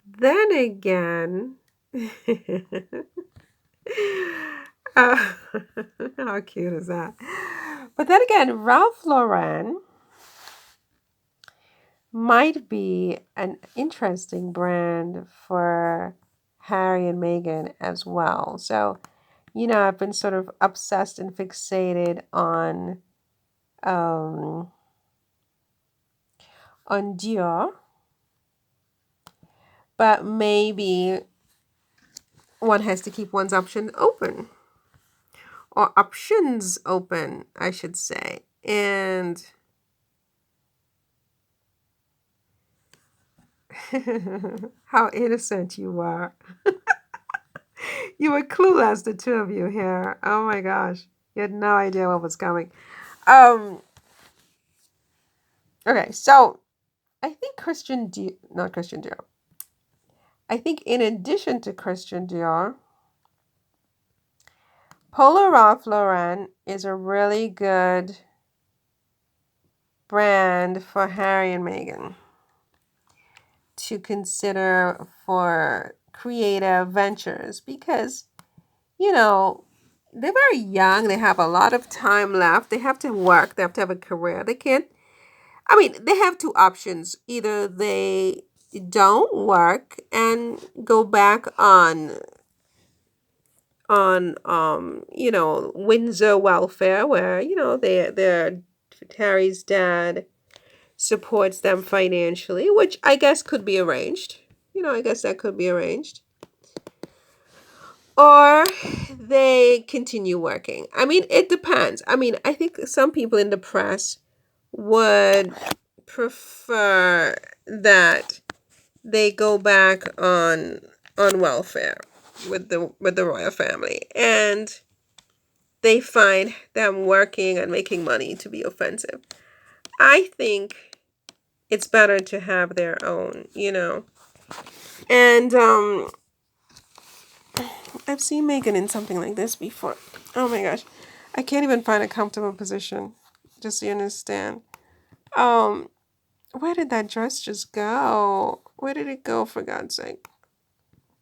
Then again, uh, how cute is that? But then again, Ralph Lauren might be an interesting brand for Harry and Meghan as well. So, I've been sort of obsessed and fixated um, on Dior, but maybe one has to keep one's option open, or options open, I should say. And how innocent you were. You were clueless, the two of you here. Oh my gosh. You had no idea what was coming. Um, okay, so I think not Christian Dior. I think in addition to Christian Dior, Polo Ralph Lauren is a really good brand for Harry and Meghan to consider for creative ventures because, you know, they're very young. They have a lot of time left. They have to work. They have to have a career. They can't, I mean, they have two options. Either they don't work and go back on Windsor welfare where, their Harry's dad supports them financially, which I guess could be arranged. I guess that could be arranged. Or they continue working. I mean, it depends. I mean, I think some people in the press would prefer that they go back on welfare with the royal family, and they find them working and making money to be offensive. I think it's better to have their own. And I've seen Megan in something like this before. Oh my gosh. I can't even find a comfortable position. Just so you understand. Um, where did that dress just go? Where did it go, for God's sake?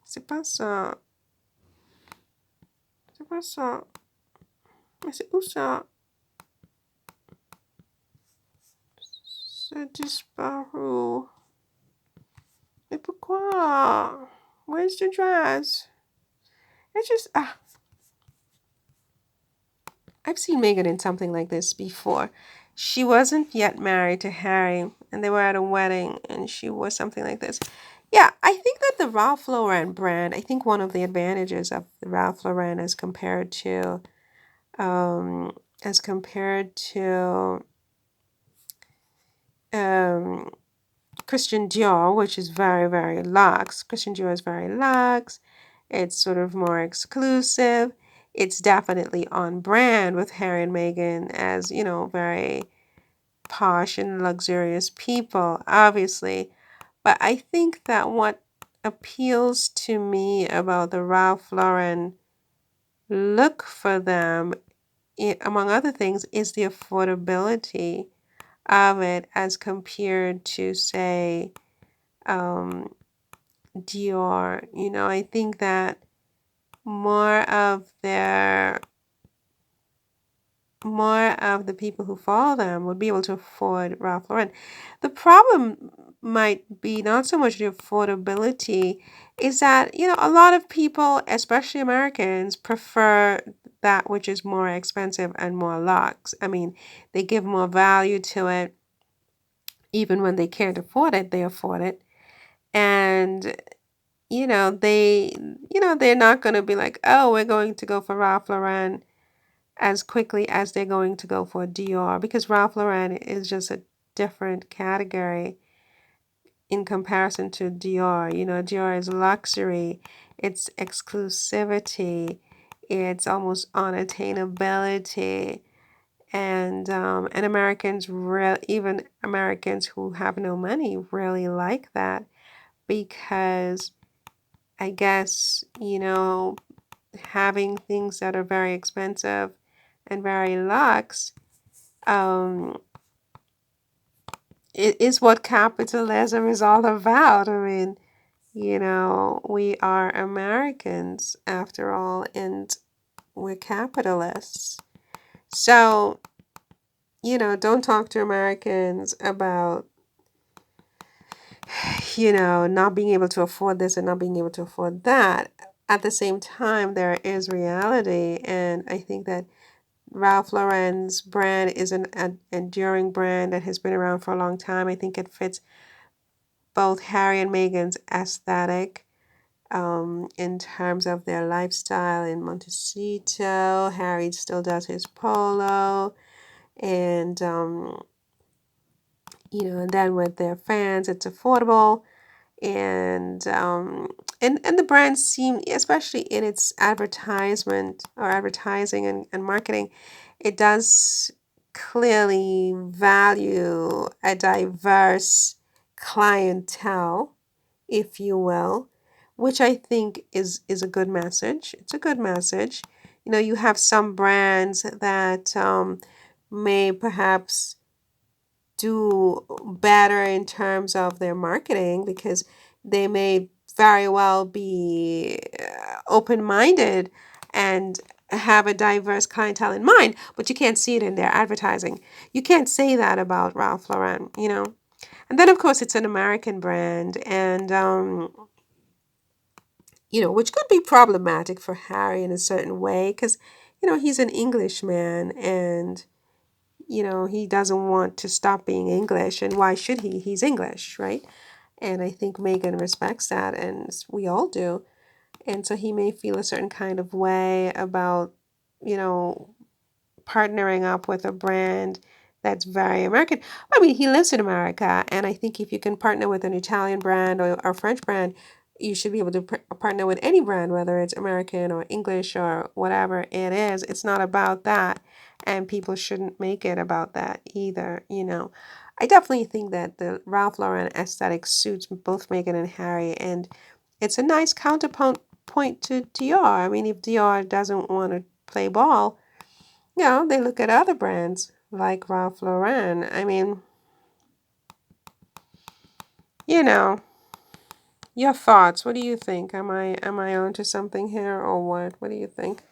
C'est pas ça. C'est pas ça. Mais c'est où ça? C'est disparu. Mais pourquoi? Where's the dress? It's just I've seen Megan in something like this before. She wasn't yet married to Harry, and they were at a wedding, and she wore something like this. Yeah, I think that the Ralph Lauren brand, I think one of the advantages of the Ralph Lauren um, as compared to um, Christian Dior, which is very, very luxe. Christian Dior is very luxe. It's sort of more exclusive. It's definitely on brand with Harry and Meghan as, very posh and luxurious people, obviously. But I think that what appeals to me about the Ralph Lauren look for them, among other things, is the affordability of it as compared to, say, um, Dior. I think that more of their more of the people who follow them would be able to afford Ralph Lauren. The problem might be not so much the affordability, is that, a lot of people, especially Americans, prefer that which is more expensive and more luxe. I mean, they give more value to it. Even when they can't afford it, they afford it. And they're not going to be like, oh, we're going to go for Ralph Lauren as quickly as they're going to go for Dior, because Ralph Lauren is just a different category in comparison to Dior. Dior is luxury, it's exclusivity, it's almost unattainability. And even Americans who have no money really like that, because I guess, having things that are very expensive and very luxe, um, it is what capitalism is all about. I mean, We are Americans after all, and we're capitalists. So, don't talk to Americans about, not being able to afford this and not being able to afford that. At the same time, there is reality, and I think that Ralph Lauren's brand is an enduring brand that has been around for a long time. I think it fits both Harry and Meghan's aesthetic in terms of their lifestyle in Montecito. Harry still does his polo, and and then with their fans, it's affordable, and the brand seem, especially in its advertisement or advertising and marketing, it does clearly value a diverse clientele, if you will, which I think is a good message. It's a good message. You have some brands that may perhaps do better in terms of their marketing because they may very well be open-minded and have a diverse clientele in mind, but you can't see it in their advertising. You can't say that about Ralph Lauren. And then, of course, it's an American brand, and which could be problematic for Harry in a certain way because, he's an Englishman, and he doesn't want to stop being English, and why should he? He's English, right? And I think Meghan respects that, and we all do. And so he may feel a certain kind of way about, you know, partnering up with a brand that's very American. I mean, he lives in America, and I think if you can partner with an Italian brand or French brand, you should be able to partner with any brand, whether it's American or English or whatever it is. It's not about that, and people shouldn't make it about that either. I definitely think that the Ralph Lauren aesthetic suits both Meghan and Harry, and it's a nice counterpoint point to Dior. I mean, if Dior doesn't want to play ball, they look at other brands like Ralph Lauren. I mean, you know, your thoughts. What do you think? Am I onto something here or what? What do you think?